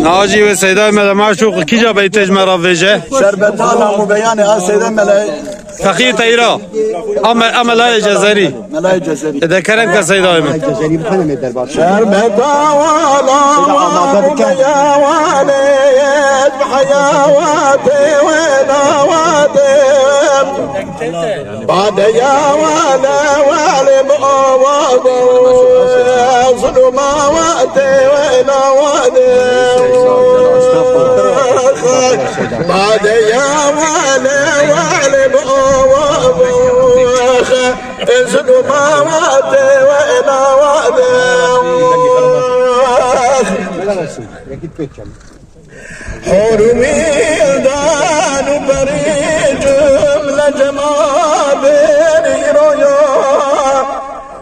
ناجی و سیدای ملا معشوق کی جا بیتج مرا ویجه شربتانا مبيان سيدنا ملاي فقيه تيرا اما لا جزري ملاي جزري اذا كرم كسيداي من جزري بخنم دربار شربتا ولا يا ولد بحيواتي ونواتي بعد يا ولا بأوض ظلماتي ونواتي بعد يا ولا بأوض ظلماتي ونواتي حرمي دان بري جملة جمابين رويا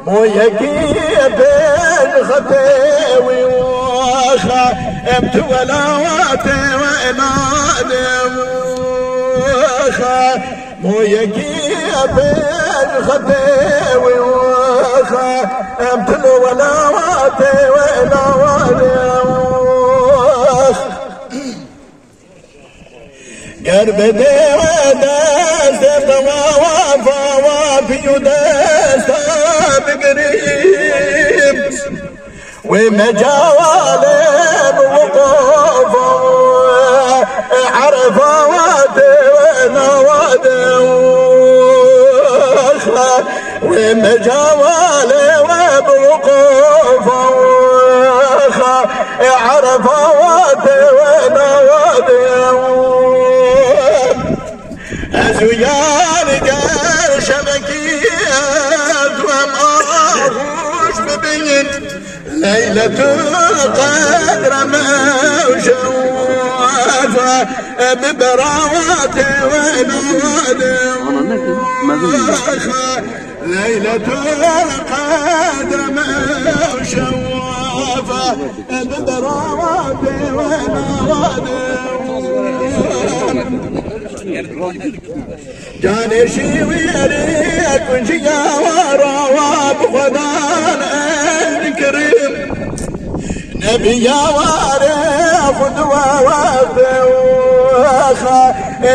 مو يكي بين خطيوي واخا امت ولاواتي وإنادي واخا مو يكي بين خطيوي واخا امت ولاواتي وإنادي قرب دست وفي دست بقريب ومجال بوقوف عرفات ونواد ومجال بوقوف عرفات ونواد أزويان قال شبكيات وماهوش ببين ليلة القدر موشوفة ببراوات ونواد ليلة القدر موشوفة ببراوات ونواد جاني شويري كنت يا ورواب غدان الكريم نبي يا واري خدوة وفوخة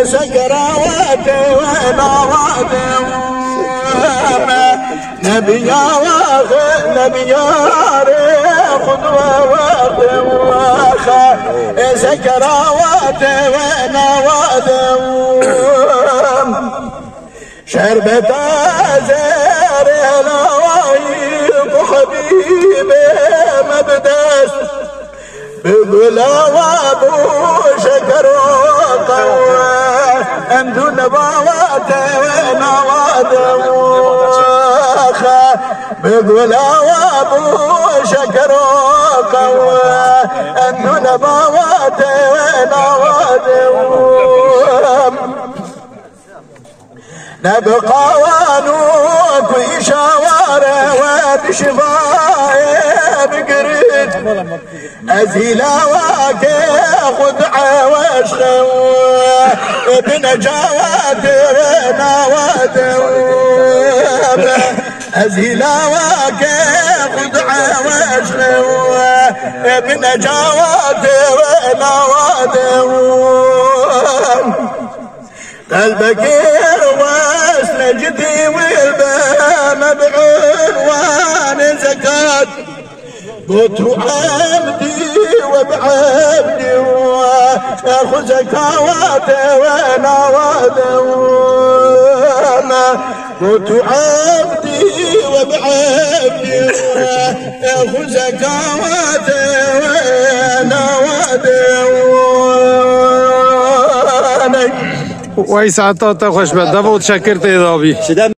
سكراوات ونواد نبي يا واخي نبي يا واري خدوة وفوخة سكراوات ونواد شربت زير الوايق حبيبي مبدس بقلا وابو شكر وقوة انتو نبوات ونواد بقلا وابو شكر وقوة انتو نبوات ونواد نبقى ونوك وشوارع وبشفايا بقريد أزيلا واكي خدعة واشخوة بنجاوات ونواد أزيلا واكي خدعة واشخوة بنجاوات ونواد قلبك نجدي والبام بعنوان زكاة قلت عبدي وبعبدي واخذ زكاواتي ونواد قلت عبدي وبعبدي واخذ زكاواتي ونواد وای ساعت تا خوش به دو شکر تیدابی